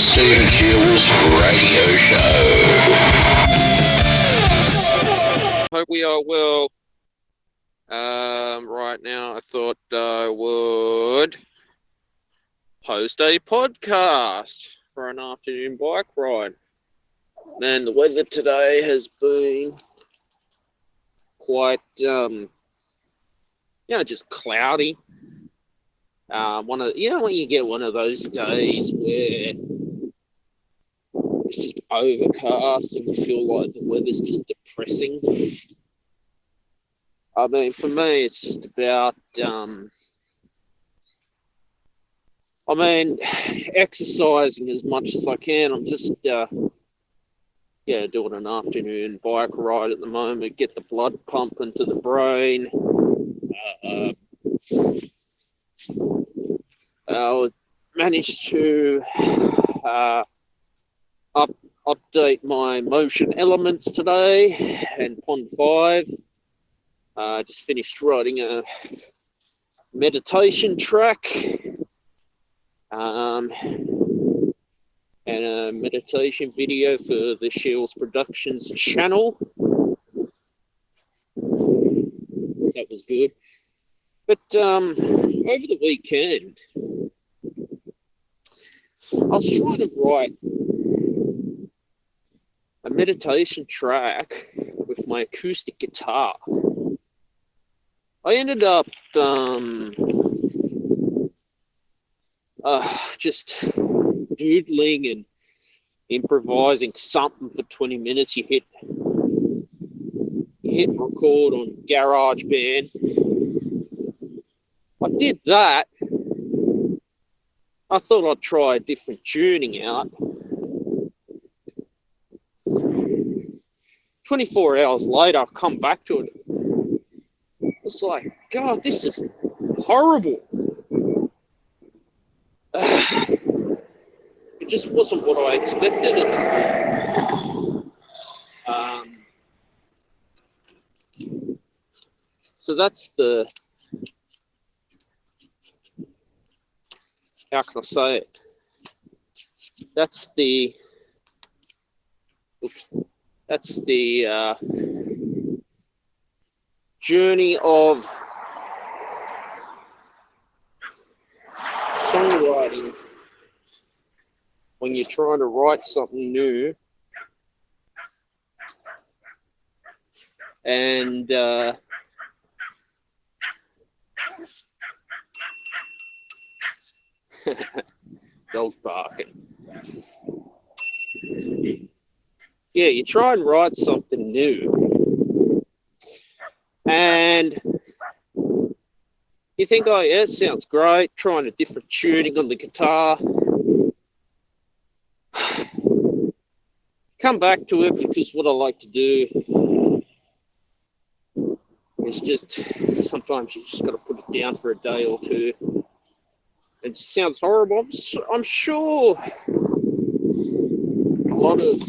Stephen Shields Radio Show. Hope we are well. Right now, I thought I would host a podcast for an afternoon bike ride. Man, the weather today has been quite, just cloudy. When you get one of those days where it's just overcast and you feel like the weather's just depressing. I mean, for me, it's just about, exercising as much as I can. I'm just, doing an afternoon bike ride at the moment, get the blood pumping to the brain. I managed to update my motion elements today and Pond 5. Just finished writing a meditation track and a meditation video for the Shields Productions channel. That was good. But over the weekend, I was trying to write a meditation track with my acoustic guitar. I ended up just doodling and improvising something for 20 minutes. You hit record on GarageBand. I did that. I thought I'd try a different tuning out. 24 hours later, I've come back to it. It's like, God, this is horrible. It just wasn't what I expected it to be. So that's the, how can I say it? That's the journey of songwriting when you're trying to write something new and dog barking. Yeah, you try and write something new and you think, oh yeah, it sounds great, trying a different tuning on the guitar. Come back to it because what I like to do is just, sometimes you just got to put it down for a day or two. It sounds horrible. I'm sure a lot of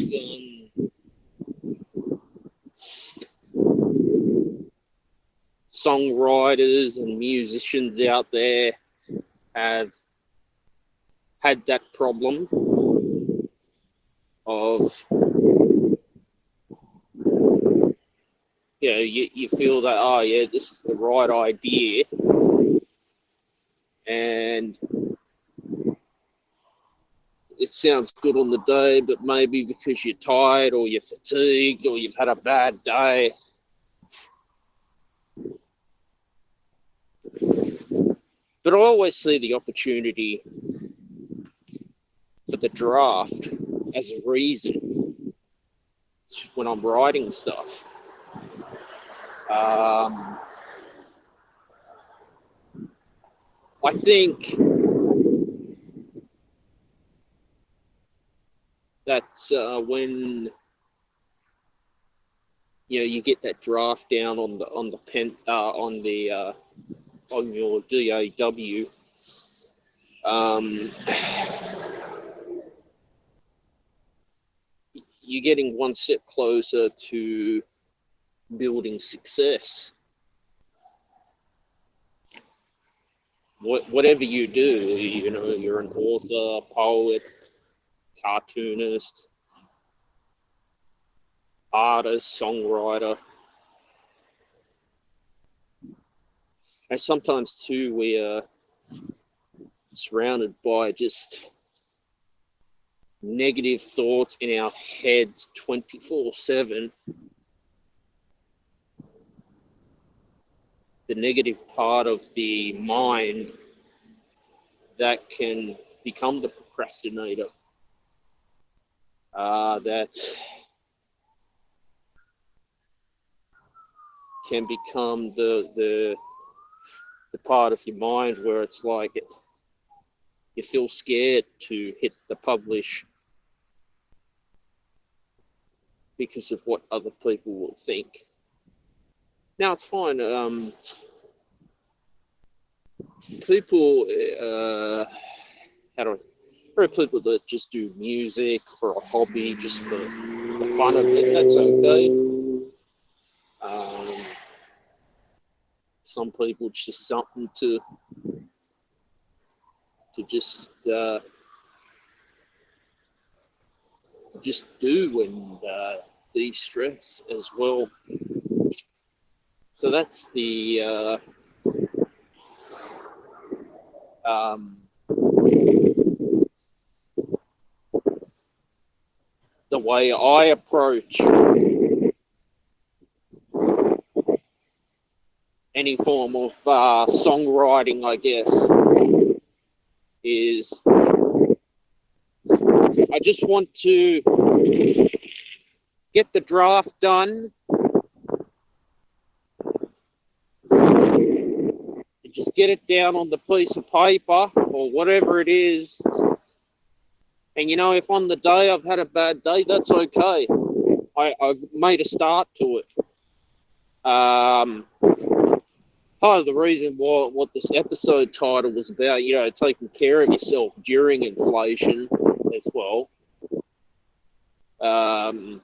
songwriters and musicians out there have had that problem of, you feel that, oh yeah, this is the right idea, and it sounds good on the day, but maybe because you're tired or you're fatigued or you've had a bad day, but I always see the opportunity for the draft as a reason when I'm writing stuff. I think that's when you get that draft down on the pen on your DAW. You're getting one step closer to building success. Whatever you do, you're an author, poet, cartoonist, artist, songwriter. And sometimes too, we are surrounded by just negative thoughts in our heads 24/7. The negative part of the mind that can become the procrastinator, that can become the part of your mind where it's like you feel scared to hit the publish because of what other people will think. Now it's fine. People, there are people that just do music for a hobby, just for the fun of it. That's okay. Some people, it's just something to just do and de-stress as well. So that's the way I approach any form of songwriting, I guess, is I just want to get the draft done and just get it down on the piece of paper or whatever it is. And if on the day I've had a bad day, that's okay. I made a start to it. Part of the reason what this episode title was about, taking care of yourself during inflation as well. And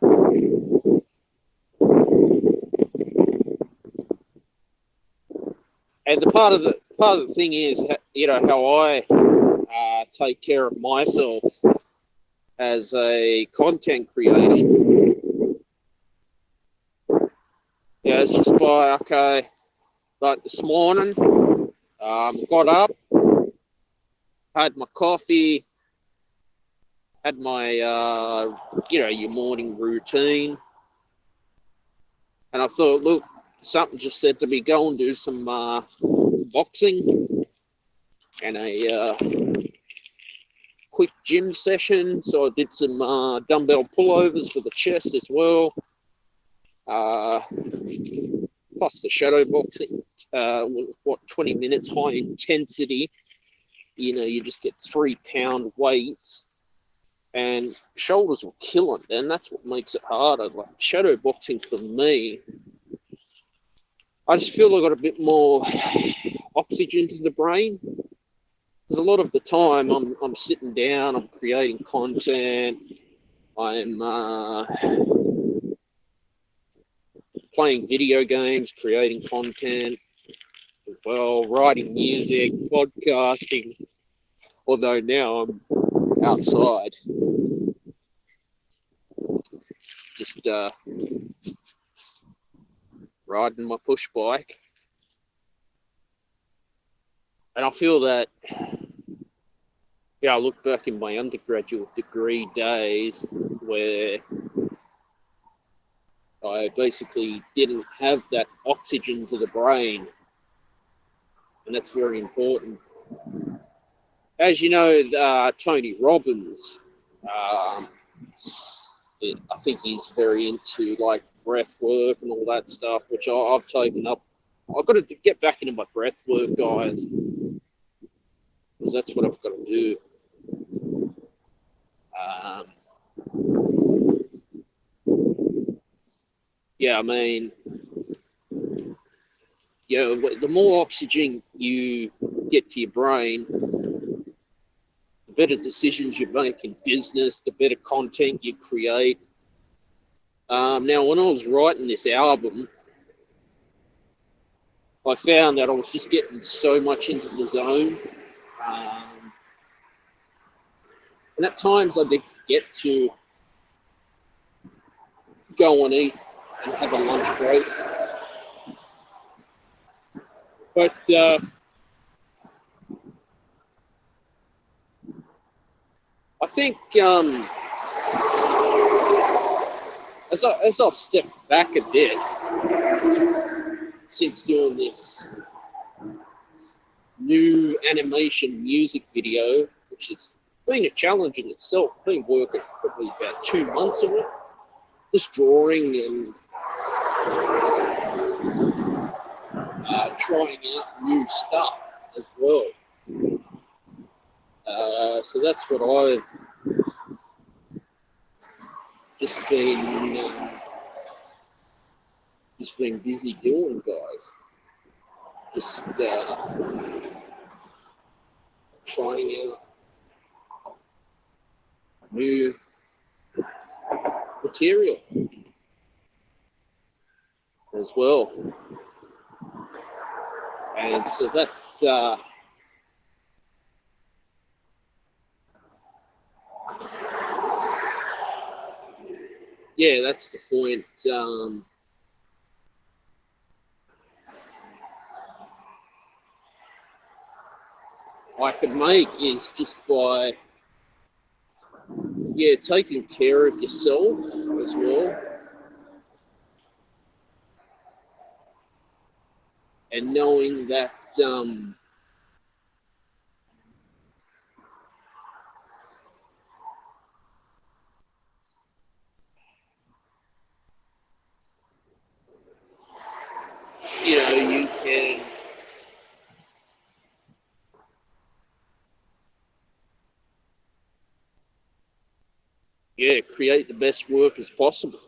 the part of the thing is, how I take care of myself as a content creator. Yeah, it's just like this morning, got up, had my coffee, had my, your morning routine. And I thought, look, something just said to me, go and do some boxing and a quick gym session. So I did some dumbbell pullovers for the chest as well. Plus the shadow boxing, 20 minutes, high intensity. You just get 3-pound weights, and shoulders were killing, and that's what makes it harder. Like shadow boxing for me, I just feel I got a bit more oxygen to the brain. Because a lot of the time I'm sitting down, I'm creating content, I'm playing video games, creating content as well, writing music, podcasting, although now I'm outside, just riding my push bike. And I feel that, I look back in my undergraduate degree days where I basically didn't have that oxygen to the brain, and that's very important. As you know, Tony Robbins, I think he's very into like breath work and all that stuff, which I've taken up. I've got to get back into my breath work, guys, because that's what I've got to do. I mean, the more oxygen you get to your brain, the better decisions you make in business, the better content you create. Now, when I was writing this album, I found that I was just getting so much into the zone. And at times I get to go and eat and have a lunch break. But I think as I've stepped back a bit since doing this new animation music video, which has been a challenge in itself. I've been working probably about 2 months on it, just drawing and trying out new stuff as well. So that's what I've just been busy doing, guys. Just trying out new material as well. And so that's yeah, that's the point. I could make is just by taking care of yourself as well, and knowing that you can create the best work as possible.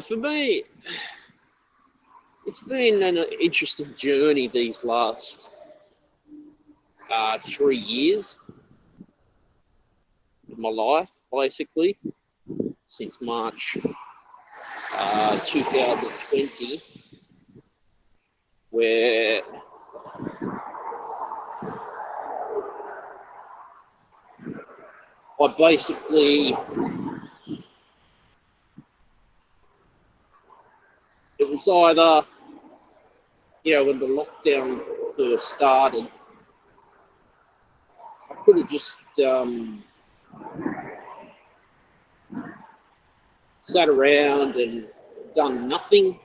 For me, it's been an interesting journey these last 3 years of my life, basically, since March 2020, where I basically, it was either, when the lockdown first started, I could have just sat around and done nothing,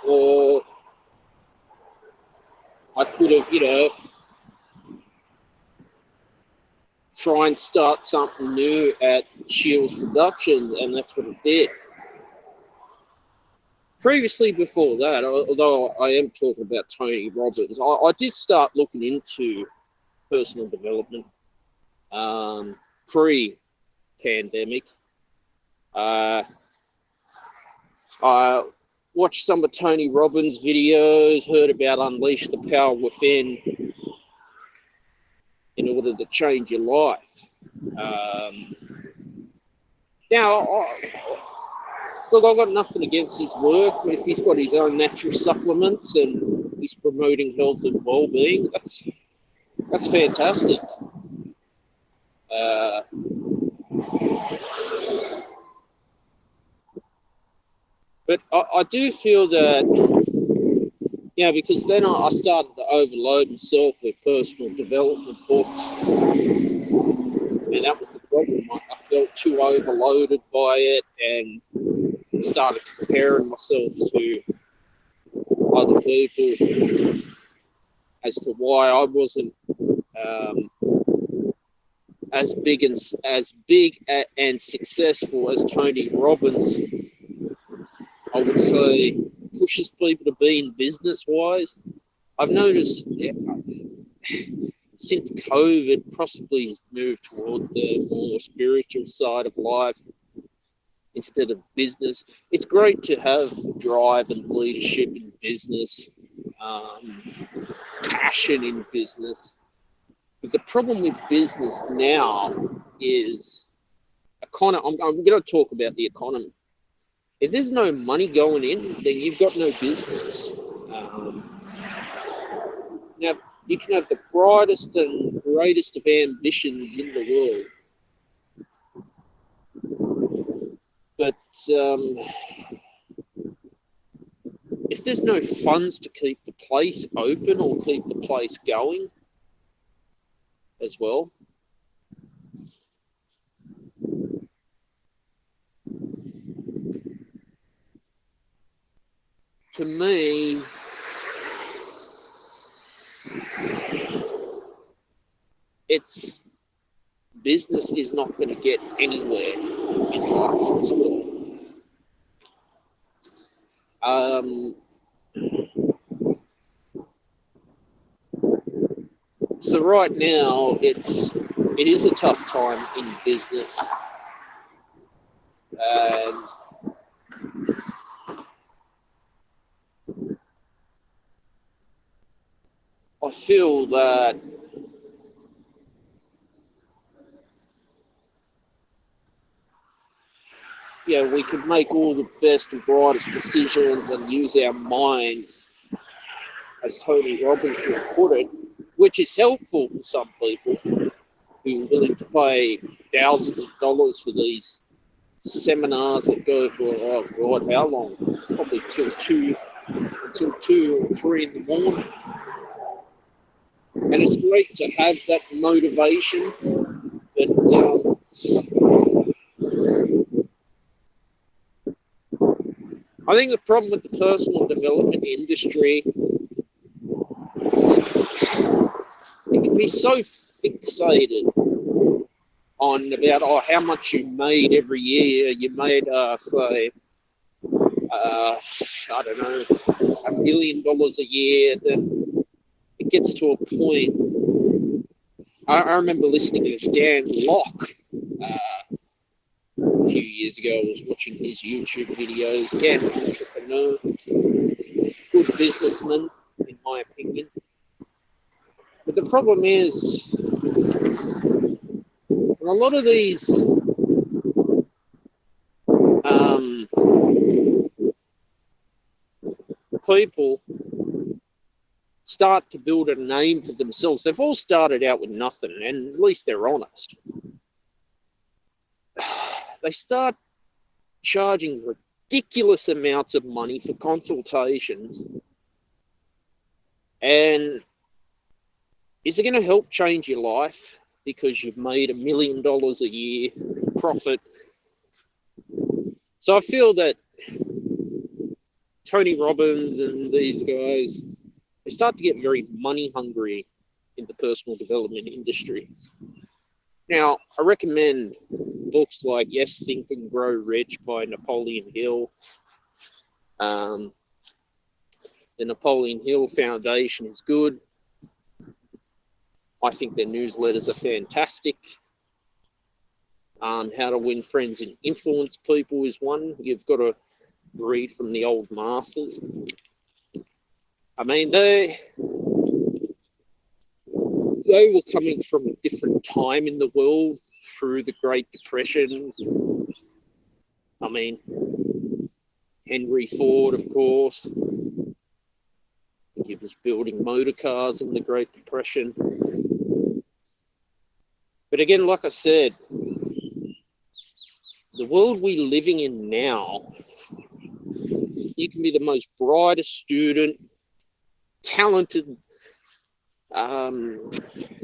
or I could have, try and start something new at Shields Productions, and that's what I did. Previously, before that, although I am talking about Tony Robbins, I did start looking into personal development pre-pandemic. I watched some of Tony Robbins' videos, heard about Unleash the Power Within in order to change your life. Now, look, I've got nothing against his work. If he's got his own natural supplements and he's promoting health and well-being, that's fantastic. But I do feel that, because then I started to overload myself with personal development books, and that was the problem. I felt too overloaded by it and started comparing myself to other people as to why I wasn't as big and successful as Tony Robbins. I would say pushes people to be in business-wise. I've noticed since COVID, possibly moved toward the more spiritual side of life instead of business. It's great to have drive and leadership in business, passion in business. But the problem with business now is I'm going to talk about the economy. if there's no money going in, then you've got no business. Now, you can have the brightest and greatest of ambitions in the world, but if there's no funds to keep the place open or keep the place going as well, to me, it's business is not going to get anywhere in life as well. So right now, it is a tough time in business, and I feel that we could make all the best and brightest decisions and use our minds, as Tony Robbins would put it, which is helpful for some people who are willing to pay thousands of dollars for these seminars that go for, oh God, how long? Probably till 2 or 3 in the morning. And it's great to have that motivation, but I think the problem with the personal development industry is it can be so fixated on about how much you made every year. You made say I don't know, $1 million a year. Then it gets to a point. I remember listening to Dan Locke a few years ago. I was watching his YouTube videos. Dan, entrepreneur, good businessman, in my opinion. But the problem is, a lot of these people start to build a name for themselves. They've all started out with nothing, and at least they're honest. They start charging ridiculous amounts of money for consultations. And is it going to help change your life because you've made $1 million a year profit? So I feel that Tony Robbins and these guys, they start to get very money hungry in the personal development industry. Now, I recommend books like Yes, Think and Grow Rich by Napoleon Hill. The Napoleon Hill Foundation is good. I think their newsletters are fantastic. How to Win Friends and Influence People is one. You've got to read from the old masters. I mean, they were coming from a different time in the world through the Great Depression. I mean, Henry Ford, of course. He was building motor cars in the Great Depression. But again, like I said, the world we're living in now, you can be the most brightest student, talented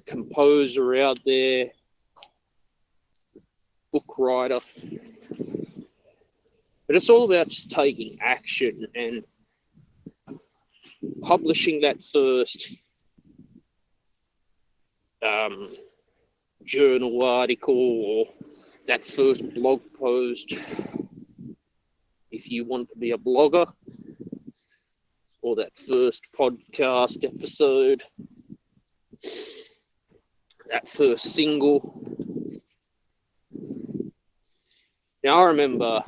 composer out there, book writer. But it's all about just taking action and publishing that first journal article or that first blog post. If you want to be a blogger, or that first podcast episode, that first single. Now, I remember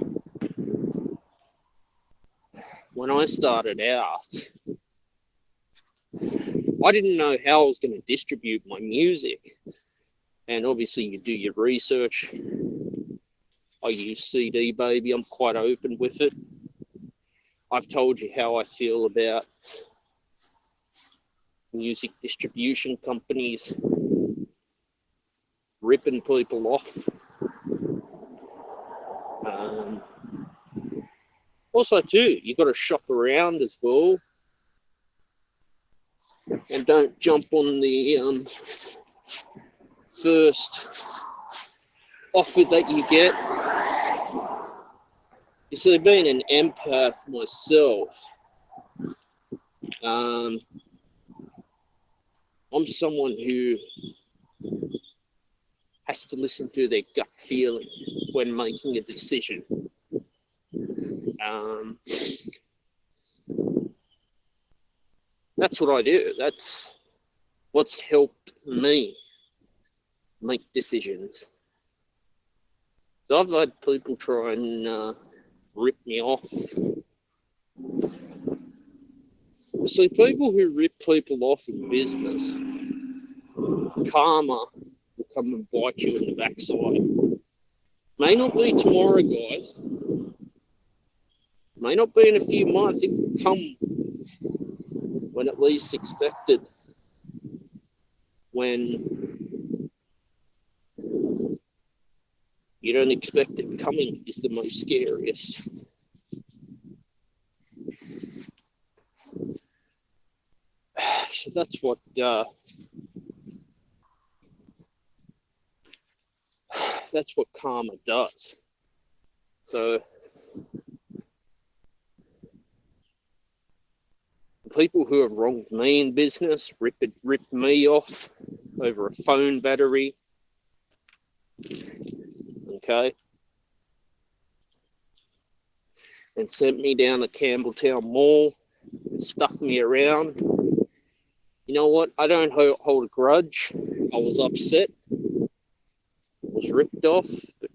when I started out, I didn't know how I was going to distribute my music. And obviously you do your research. I use CD Baby. I'm quite open with it. I've told you how I feel about music distribution companies ripping people off. Also, too, you got to shop around as well, and don't jump on the first offer that you get. You see, being an empath myself, I'm someone who has to listen to their gut feeling when making a decision. That's what I do. That's what's helped me make decisions. So I've had people try and rip me off. See, people who rip people off in business, karma will come and bite you in the backside. May not be tomorrow, guys. May not be in a few months. It will come when at least expected. When you don't expect it coming is the most scariest. So that's what karma does. So people who have wronged me in business, ripped me off over a phone battery, okay, and sent me down to Campbelltown Mall, stuck me around. You know what? I don't hold a grudge. I was upset. I was ripped off. But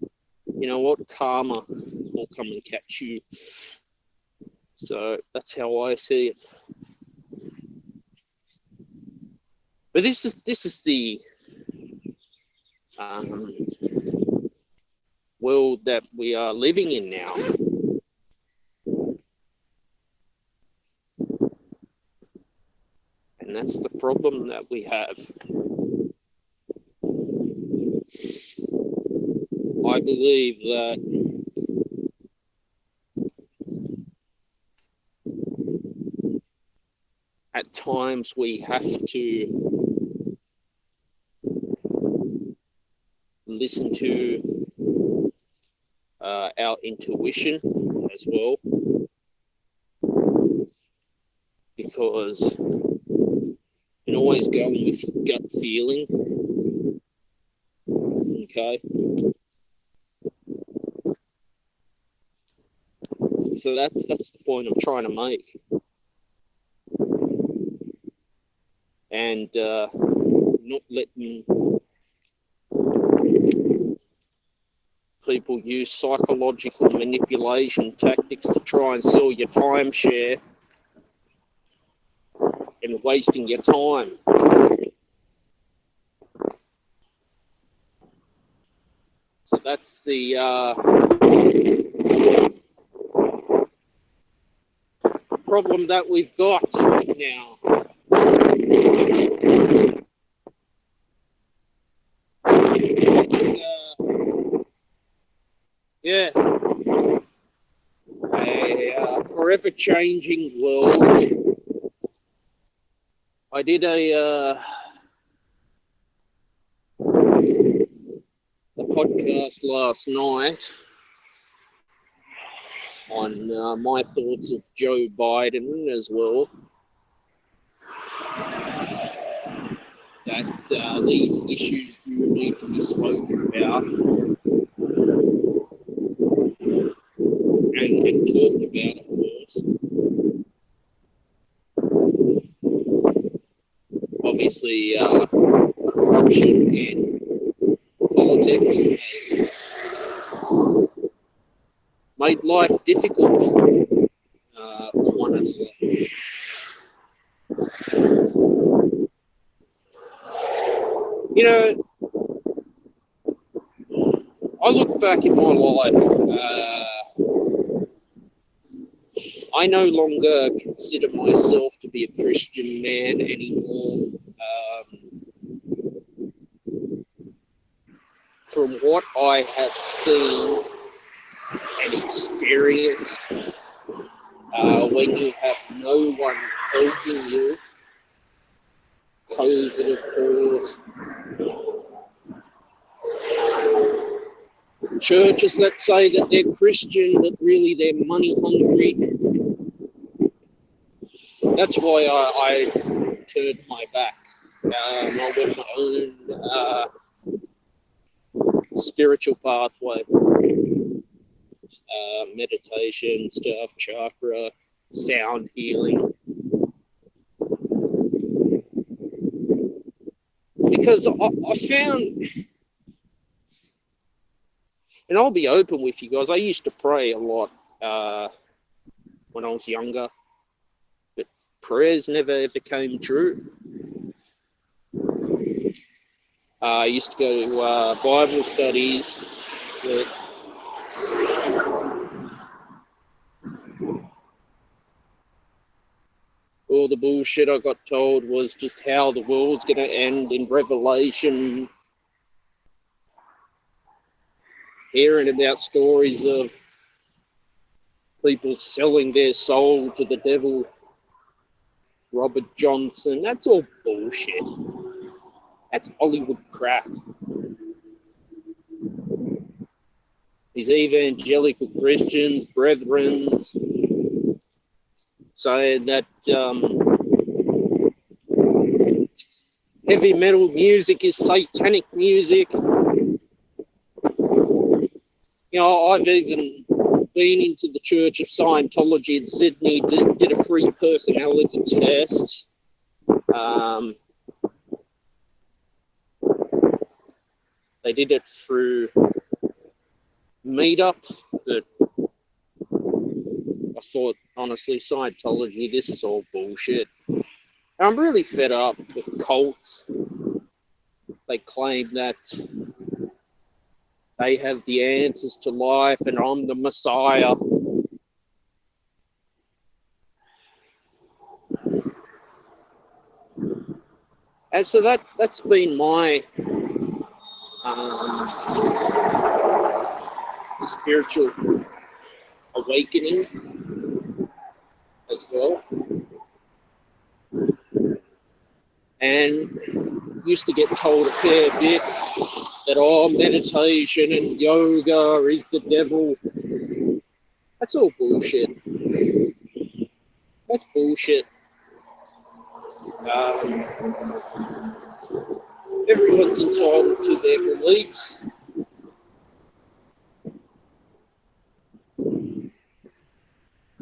you know what? Karma will come and catch you. So that's how I see it. But this is the world that we are living in now. And that's the problem that we have. I believe that at times we have to listen to our intuition as well, because you're always going with your gut feeling, okay? So that's the point I'm trying to make. And not letting people use psychological manipulation tactics to try and sell your timeshare and wasting your time. So that's the problem that we've got now. Yeah, a forever changing world. I did a podcast last night on my thoughts of Joe Biden as well. That these issues do need to be spoken about and talked about, of course. Obviously, corruption and politics made life difficult for one another. You know, I look back in my life, I no longer consider myself to be a Christian man anymore. From what I have seen and experienced, when you have no one helping you, COVID, of course, churches that say that they're Christian, but really they're money hungry. That's why I turned my back. I went my own spiritual pathway, meditation stuff, chakra, sound healing. Because I found, and I'll be open with you guys, I used to pray a lot when I was younger, but prayers never ever came true. I used to go to Bible studies, but all the bullshit I got told was just how the world's going to end in Revelation. Hearing about stories of people selling their soul to the devil, Robert Johnson, that's all bullshit. That's Hollywood crap. These evangelical Christians, brethren, saying that heavy metal music is satanic music. You know, I've even been into the Church of Scientology in Sydney, did a free personality test. They did it through Meetup, but I thought, honestly, Scientology, this is all bullshit. And I'm really fed up with cults. They claim that they have the answers to life and I'm the Messiah. And so that's been my spiritual awakening as well. And used to get told a fair bit that meditation and yoga is the devil. That's all bullshit. That's bullshit. Everyone's entitled to their beliefs.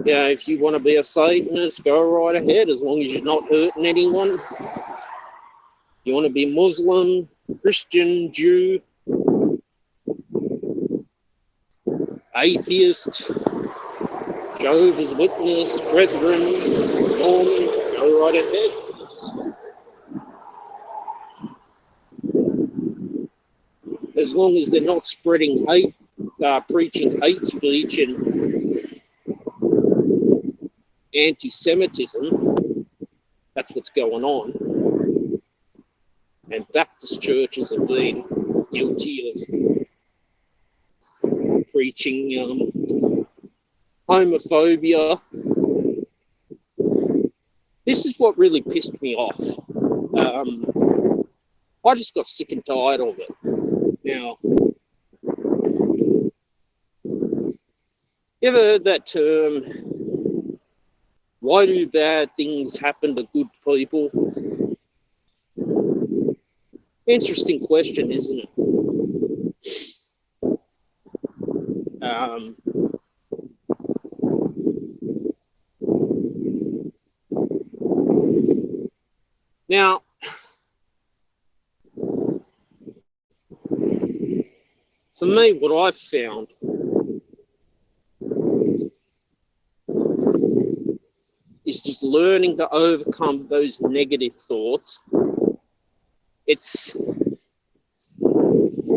Yeah, if you want to be a Satanist, go right ahead, as long as you're not hurting anyone. You want to be Muslim, Christian, Jew, atheist, Jehovah's Witness, Brethren, Mormon, go right ahead. As long as they're not spreading hate, preaching hate speech and anti-Semitism, that's what's going on. And Baptist churches have been guilty of preaching homophobia. This is what really pissed me off. I just got sick and tired of it. Now, you ever heard that term, why do bad things happen to good people? Interesting question, isn't it? Now, for me, what I've found is just learning to overcome those negative thoughts. It's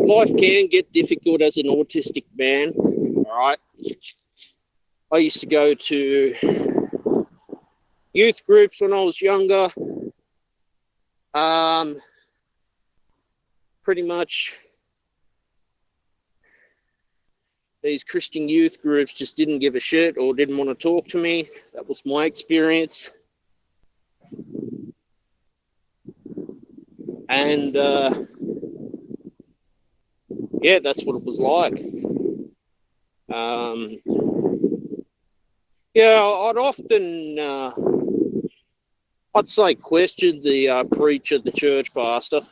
life can get difficult as an autistic man. All right. I used to go to youth groups when I was younger. Pretty much these Christian youth groups just didn't give a shit or didn't want to talk to me. That was my experience. And yeah, that's what it was like. Yeah, I'd often, I'd say, question the preacher, the church pastor.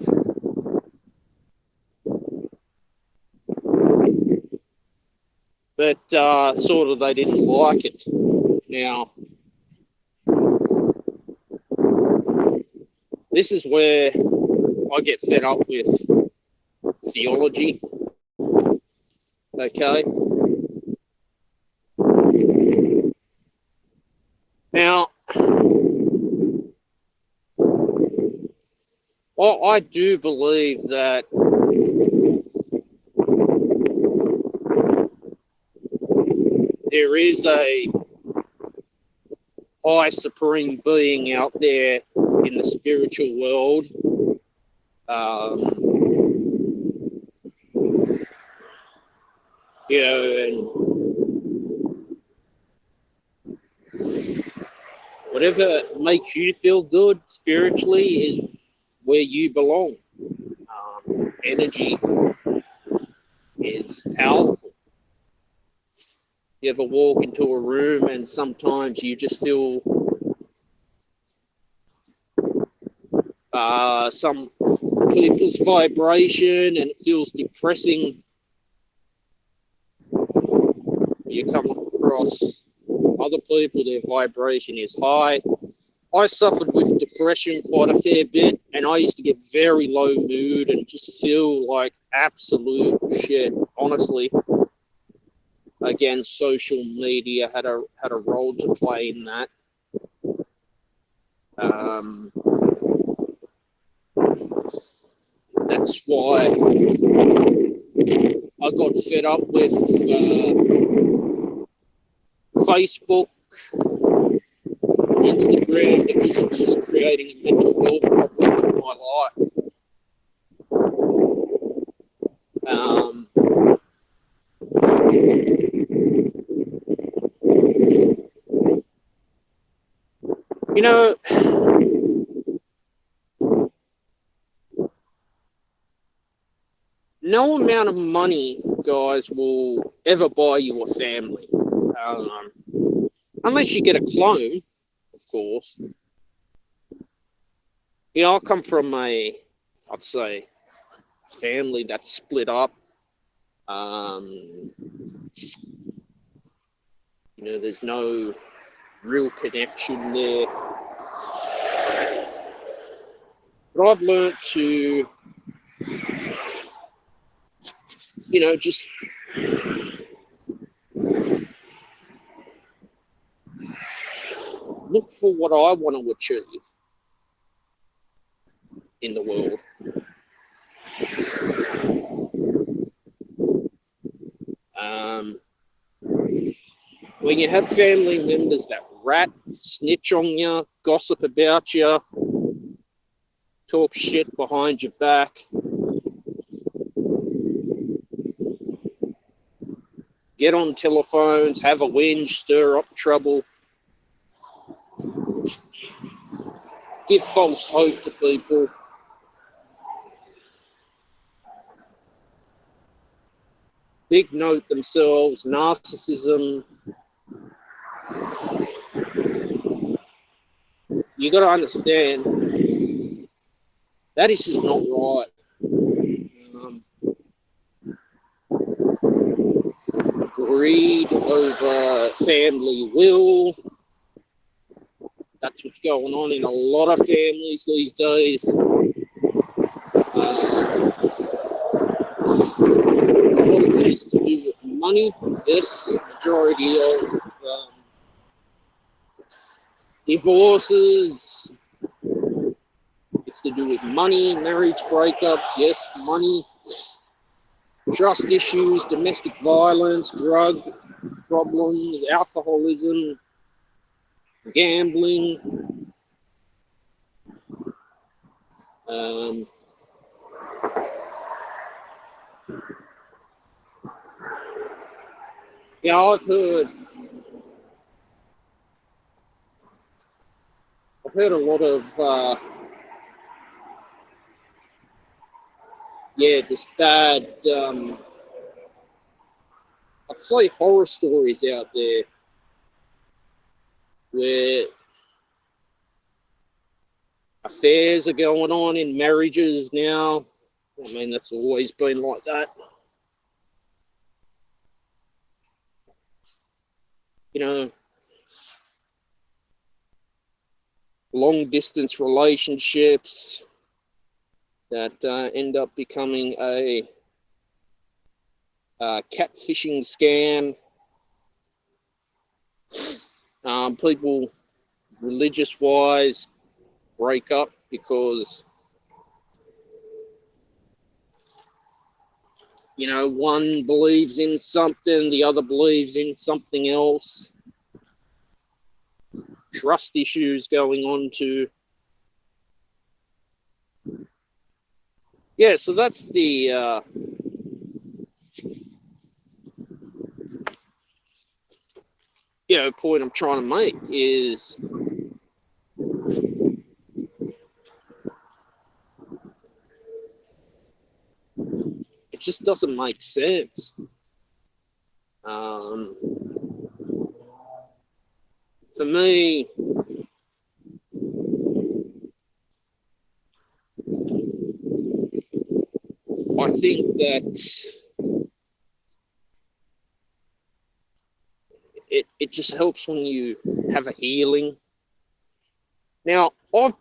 But sort of they didn't like it. Now, this is where I get fed up with theology. Okay. Now, I do believe that there is a high supreme being out there in the spiritual world. You know, and whatever makes you feel good spiritually is where you belong. Energy is powerful. You ever walk into a room and sometimes you just feel some people's vibration and it feels depressing. You come across other people, their vibration is high. I suffered with depression quite a fair bit, and I used to get very low mood and just feel like absolute shit. Honestly, again, social media had a role to play in that. That's why I got fed up with Facebook, Instagram, because it's just creating a mental health problem in my life. You know, no amount of money, guys, will ever buy you a family. Unless you get a clone, of course. You know, I come from I'd say, family that's split up. You know, there's no real connection there. But I've learned to, you know, just look for what I want to achieve in the world. When you have family members that rat, snitch on you, gossip about you, talk shit behind your back, get on telephones, have a whinge, stir up trouble, give false hope to people, big note themselves, narcissism. You got to understand that is just not right. Greed over family will. That's what's going on in a lot of families these days. A lot of it is to do with money. Yes, majority of divorces, it's to do with money. Marriage breakups, yes, money. trust issues, domestic violence, drug problems, alcoholism, gambling. Yeah, I've heard a lot of just bad, I'd say horror stories out there where affairs are going on in marriages now. I mean, that's always been like that. You know, long distance relationships that end up becoming a catfishing scam. People, religious wise, break up because, you know, one believes in something, the other believes in something else. Trust issues going on too. Yeah, so that's the point I'm trying to make is it just doesn't make sense. For me, I think that it just helps when you have a healing. Now, I've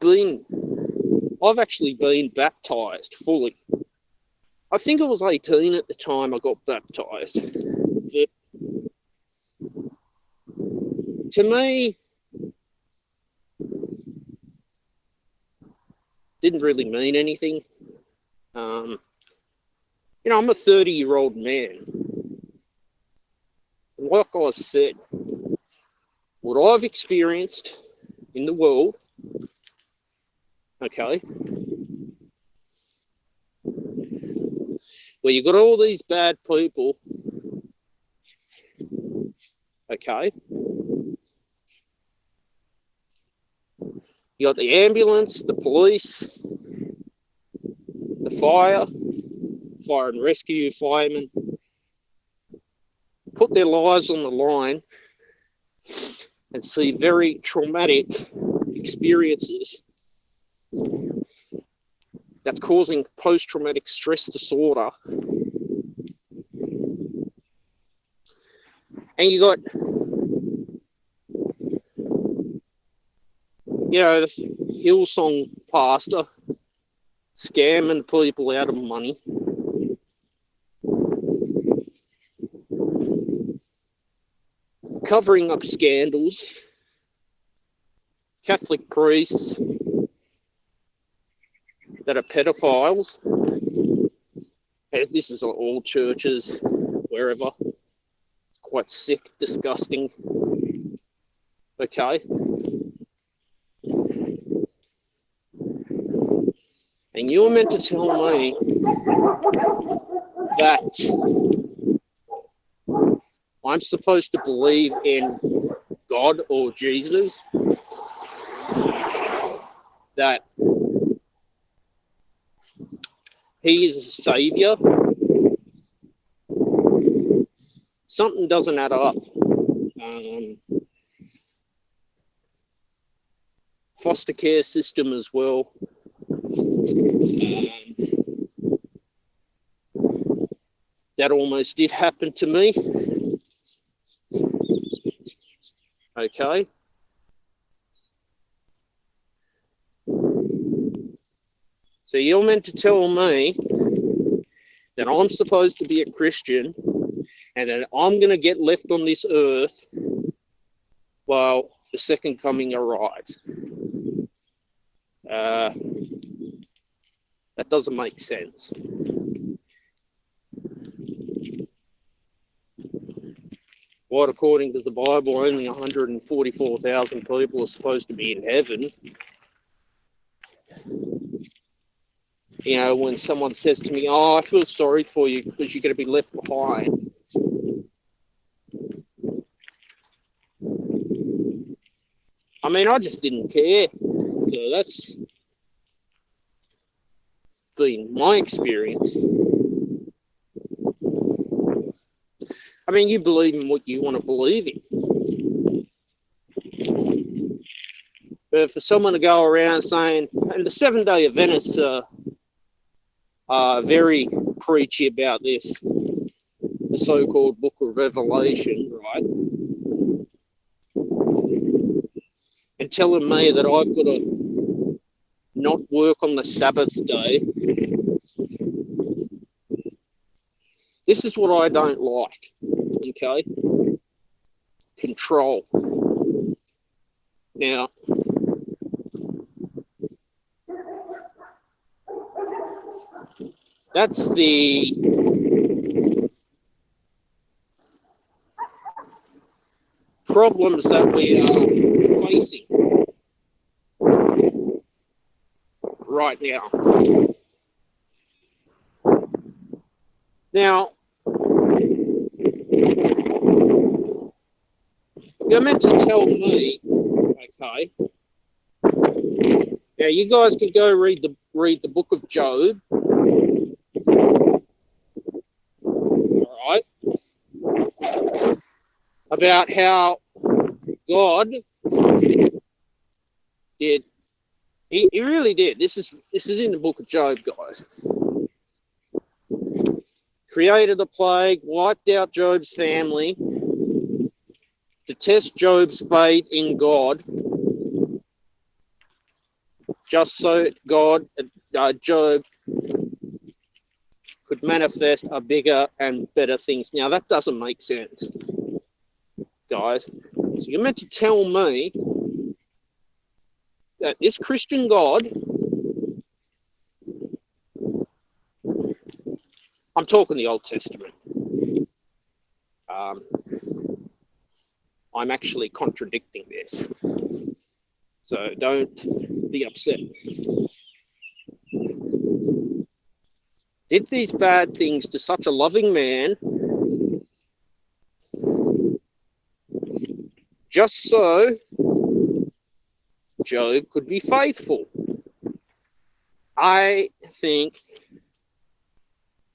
actually been baptized fully. I think I was 18 at the time I got baptized. But to me, didn't really mean anything. You know, I'm a 30-year-old man. And like I said, what I've experienced in the world, okay, where you've got all these bad people, okay, you got the ambulance, the police, the fire and rescue firemen, put their lives on the line and see very traumatic experiences that's causing post-traumatic stress disorder. And you got, you know, the Hillsong pastor scamming people out of money. Covering up scandals. Catholic priests that are pedophiles. And this is all churches, wherever. It's quite sick, disgusting. Okay. And you're meant to tell me that I'm supposed to believe in God or Jesus, that he is a savior. Something doesn't add up. Foster care system as well. That almost did happen to me. Okay. So you're meant to tell me that I'm supposed to be a Christian and that I'm going to get left on this earth while the second coming arrives. That doesn't make sense. what, according to the Bible, only 144,000 people are supposed to be in heaven. You know, when someone says to me, oh, I feel sorry for you because you're going to be left behind. I mean, I just didn't care. So that's been my experience. I mean, you believe in what you want to believe in. But for someone to go around saying, and the Seventh-day Adventists are very preachy about this, the so-called Book of Revelation, right? And telling me that I've got to not work on the Sabbath day. This is what I don't like, okay? Control. Now, that's the problems that we are facing right now. Now, you're meant to tell me, okay? Now, you guys can go read the book of Job. All right, about how God did. He really did. This is in the book of Job, guys. Created a plague, wiped out Job's family to test Job's faith in God, just so Job could manifest a bigger and better things. Now, that doesn't make sense, guys. So you're meant to tell me that this Christian God, I'm talking the Old Testament. I'm actually contradicting this, so don't be upset. Did these bad things to such a loving man just so Job could be faithful. I think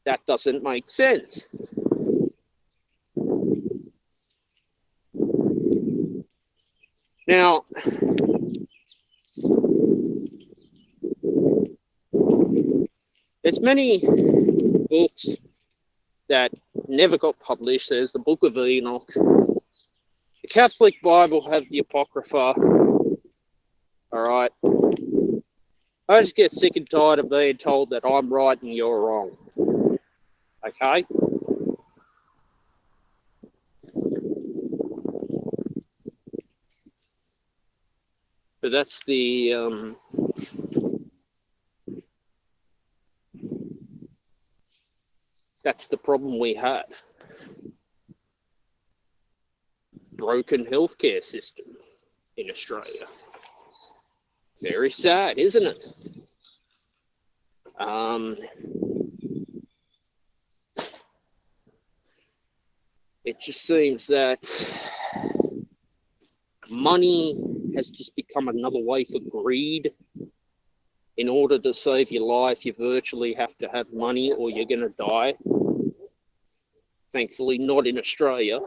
that doesn't make sense. Now, there's many books that never got published. There's the Book of Enoch. The Catholic Bible have the Apocrypha. All right. I just get sick and tired of being told that I'm right and you're wrong. Okay? But that's the problem we have. Broken healthcare system in Australia. Very sad, isn't it? It just seems that money has just become another way for greed. In order to save your life, you virtually have to have money or you're going to die. Thankfully, not in Australia.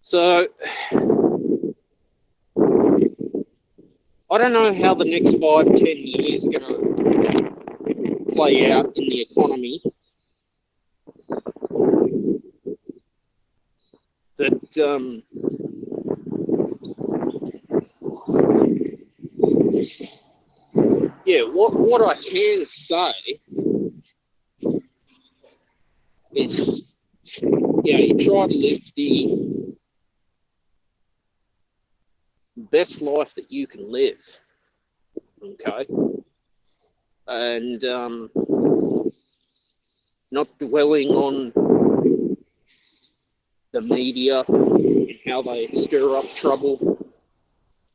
So, I don't know how the next 5-10 years are going to play out in the economy. But yeah, what I can say is, you try to live the best life that you can live. Okay. and not dwelling on the media and how they stir up trouble,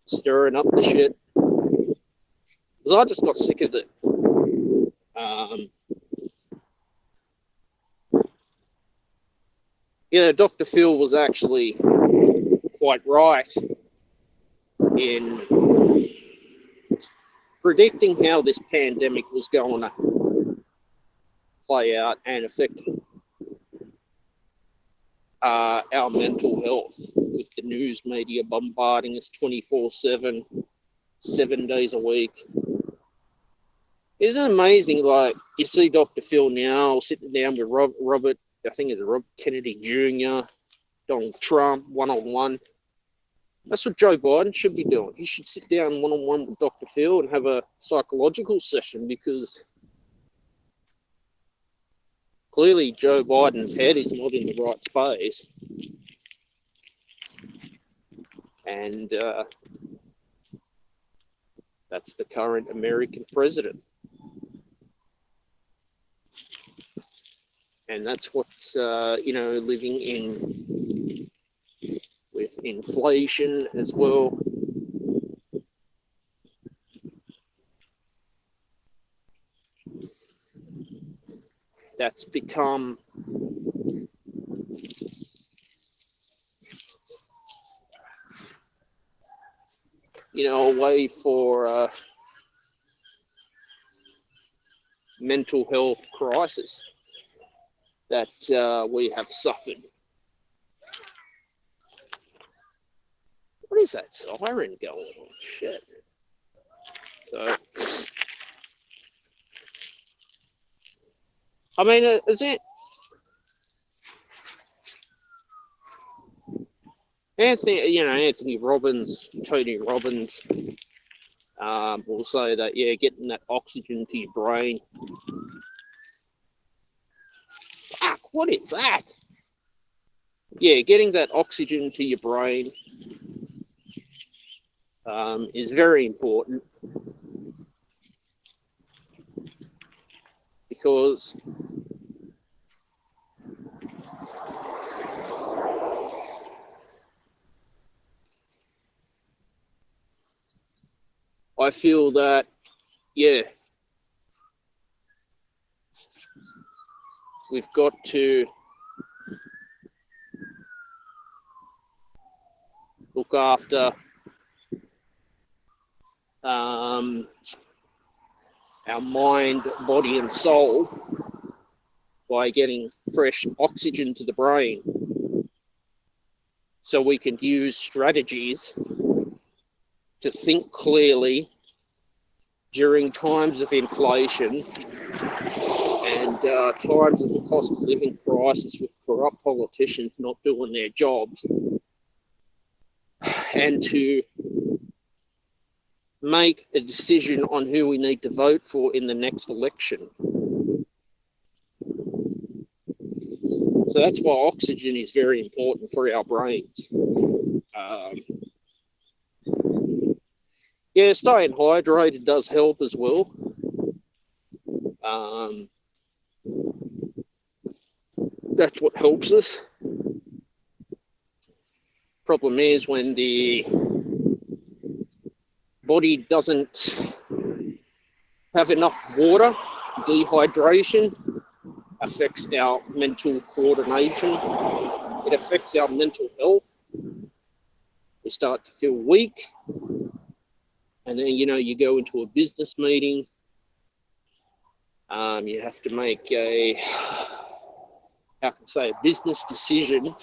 stirring up the shit. Because I just got sick of it. Dr. Phil was actually quite right in predicting how this pandemic was going to play out and affect our mental health, with the news media bombarding us 24/7, 7 days a week. Isn't it amazing? Like, you see Dr. Phil now sitting down with Robert, I think it's Robert Kennedy Jr., Donald Trump, one-on-one. That's what Joe Biden should be doing. He should sit down one-on-one with Dr. Phil and have a psychological session, because clearly Joe Biden's head is not in the right space. And that's the current American president. And that's what's, living in with inflation as well. That's become a way for mental health crisis that we have suffered. What is that siren going on? Shit. So, I mean, is it Anthony Robbins, Tony Robbins will say that, getting that oxygen to your brain. Fuck, what is that? Yeah, getting that oxygen to your brain is very important, because I feel that, we've got to look after our mind, body, and soul by getting fresh oxygen to the brain, so we can use strategies to think clearly during times of inflation and times of the cost of living crisis, with corrupt politicians not doing their jobs, and to make a decision on who we need to vote for in the next election. So that's why oxygen is very important for our brains. Staying hydrated does help as well. That's what helps us. Problem is, when the body doesn't have enough water, dehydration affects our mental coordination. It affects our mental health. We start to feel weak. And then, you go into a business meeting. You have to make a business decision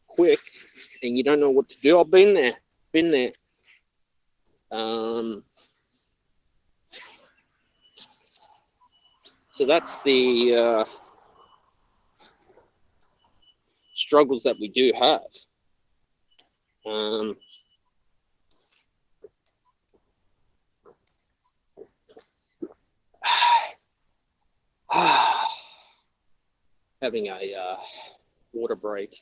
quick, and you don't know what to do. I've been there. So that's the struggles that we do have. Having a water break.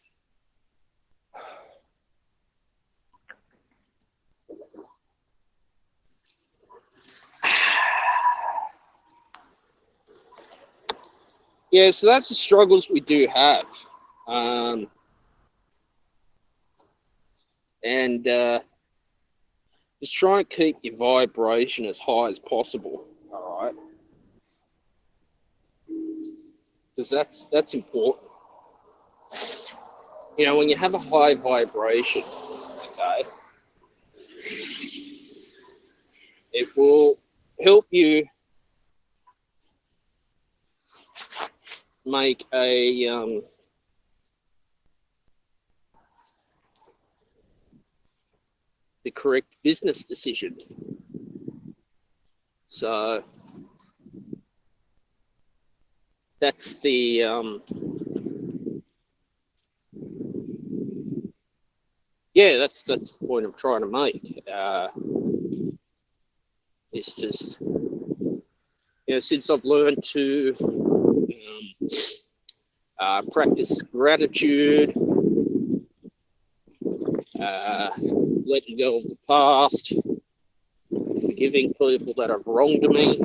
Yeah, so that's the struggles we do have. And just try and keep your vibration as high as possible. All right, because that's important. You know, when you have a high vibration, okay, it will help you make the correct business decision. So that's the that's the point I'm trying to make. It's just, since I've learned to practice gratitude, letting go of the past, forgiving people that have wronged me.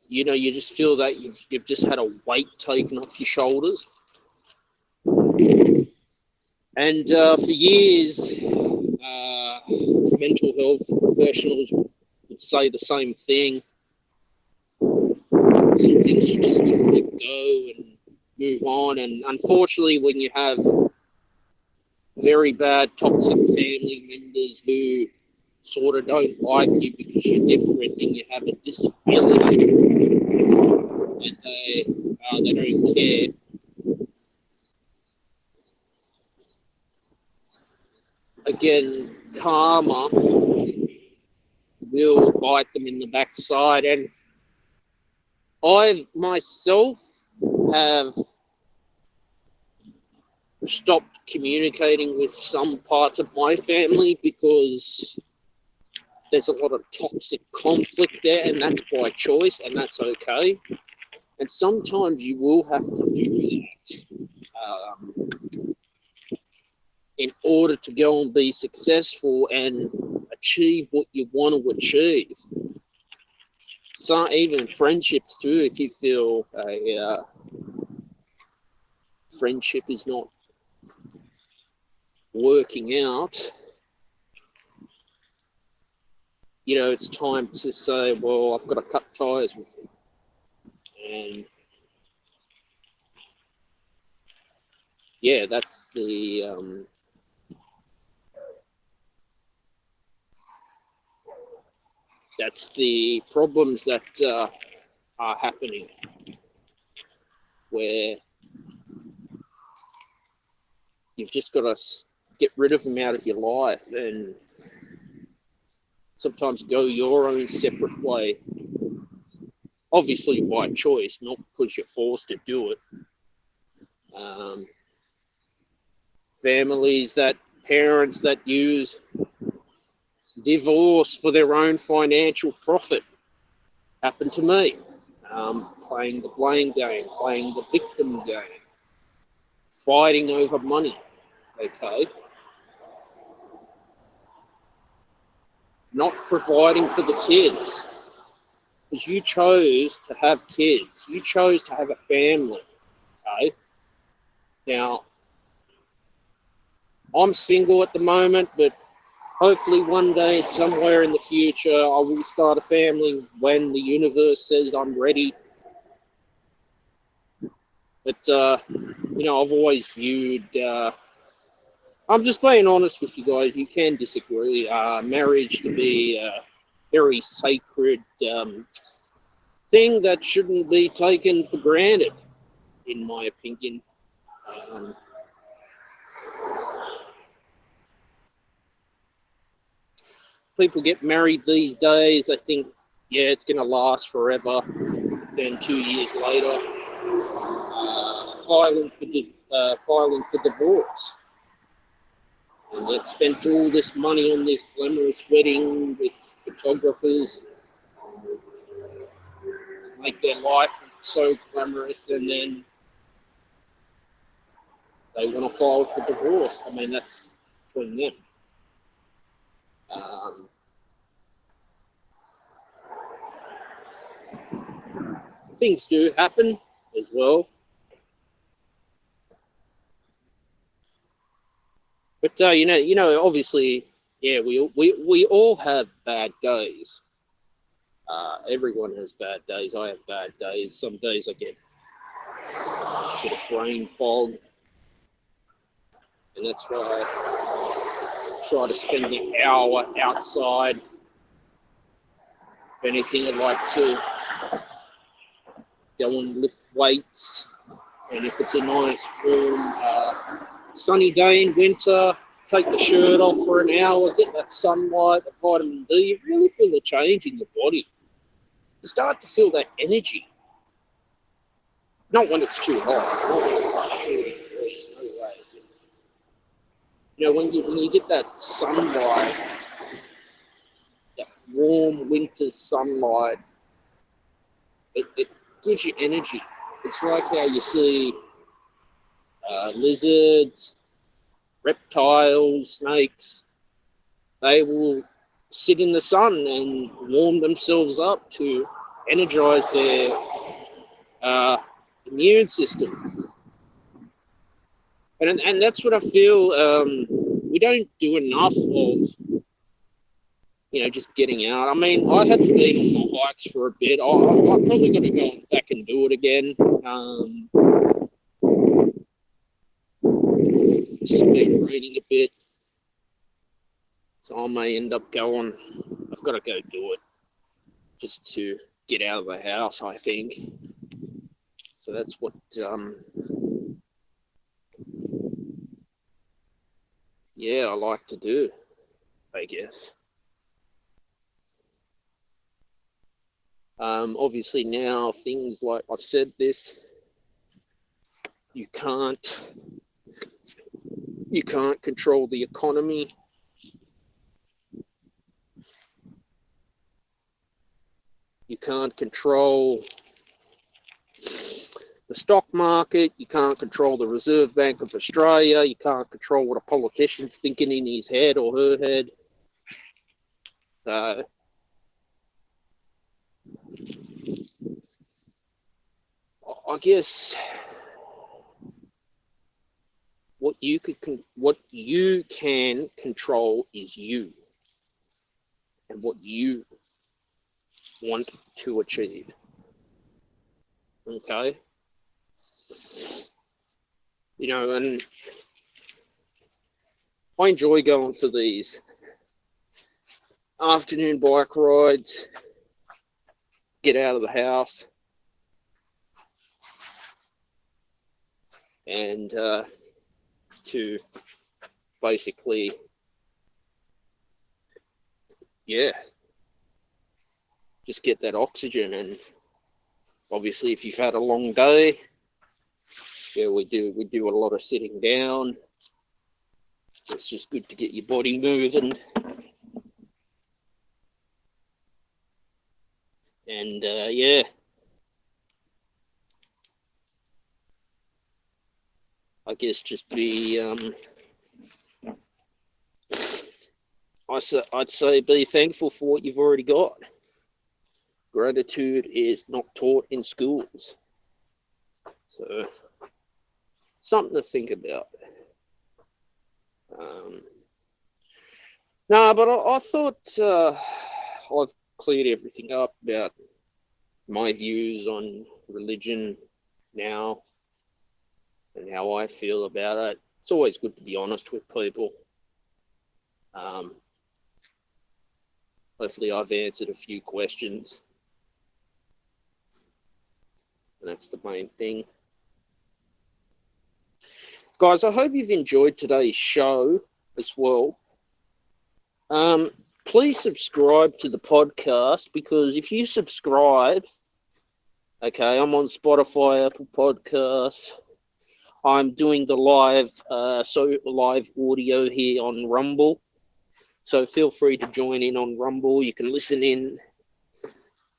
You know, you just feel that you've just had a weight taken off your shoulders. And for years, mental health professionals would say the same thing. Some things you just need to let go and move on. And unfortunately, when you have very bad toxic family members who sort of don't like you because you're different and you have a disability and they don't care, again, karma will bite them in the backside. And I myself have stopped communicating with some parts of my family because there's a lot of toxic conflict there, and that's by choice, and that's okay. And sometimes you will have to do that in order to go and be successful and achieve what you want to achieve. So even friendships too, if you feel a friendship is not working out, it's time to say, well, I've got to cut ties with them. And that's the problems that are happening, where you've just got to get rid of them out of your life and sometimes go your own separate way. Obviously by choice, not because you're forced to do it. Parents that use divorce for their own financial profit happened to me. Playing the blame game, playing the victim game, fighting over money, okay? Not providing for the kids, because you chose to have kids. You chose to have a family, okay? Now, I'm single at the moment, but hopefully one day, somewhere in the future, I will start a family when the universe says I'm ready. But, I've always viewed, I'm just being honest with you guys, you can disagree, marriage to be a very sacred thing that shouldn't be taken for granted, in my opinion. People get married these days, I think, it's going to last forever. Then 2 years later, filing for divorce. And they've spent all this money on this glamorous wedding with photographers to make their life so glamorous, and then they want to file for divorce. I mean, that's between them. things do happen as well. But obviously, yeah, we all have bad days. Everyone has bad days. I have bad days. Some days I get a bit of brain fog, and that's why I try to spend an hour outside. If anything, I'd like to go and lift weights, and if it's a nice warm, sunny day in winter, take the shirt off for an hour, get that sunlight, the vitamin D. You really feel the change in your body. You start to feel that energy. Not when it's too hot, not when it's like 40 degrees, no way. When you get that sunlight, that warm winter sunlight, it gives you energy. It's like how you see lizards, reptiles, snakes. They will sit in the sun and warm themselves up to energize their immune system. And that's what I feel we don't do enough of, just getting out. I mean, I hadn't been on my hikes for a bit. I'm probably going to go back and do it again. It's been raining a bit, so I may end up going. I've got to go do it just to get out of the house, I think. So that's what I like to do, I guess. Obviously now things like I've said this, you can't control the economy. You can't control the stock market. You can't control the Reserve Bank of Australia. You can't control what a politician's thinking in his head or her head. I guess what you can control is you and what you want to achieve. Okay? And I enjoy going for these afternoon bike rides, get out of the house, and to basically, just get that oxygen. And obviously, if you've had a long day, we do a lot of sitting down. It's just good to get your body moving. And I guess just be I'd say be thankful for what you've already got. Gratitude is not taught in schools, so something to think about. But I thought I've cleared everything up about my views on religion now and how I feel about it. It's always good to be honest with people. Hopefully I've answered a few questions. And that's the main thing. Guys, I hope you've enjoyed today's show as well. Please subscribe to the podcast, because if you subscribe, okay, I'm on Spotify, Apple Podcasts. I'm doing the live audio here on Rumble. So feel free to join in on Rumble. You can listen in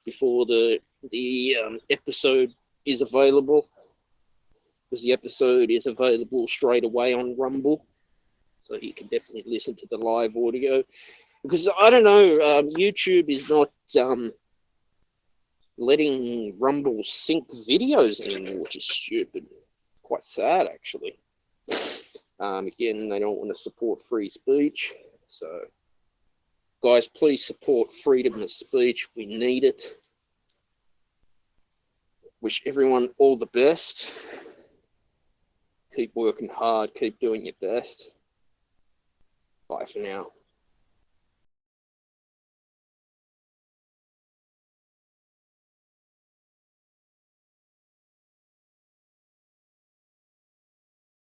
before the episode is available, because the episode is available straight away on Rumble. So you can definitely listen to the live audio. Because I don't know, YouTube is not letting Rumble sync videos anymore, which is stupid. Quite sad, actually. Again, they don't want to support free speech. So, guys, please support freedom of speech. We need it. Wish everyone all the best. Keep working hard. Keep doing your best. Bye for now.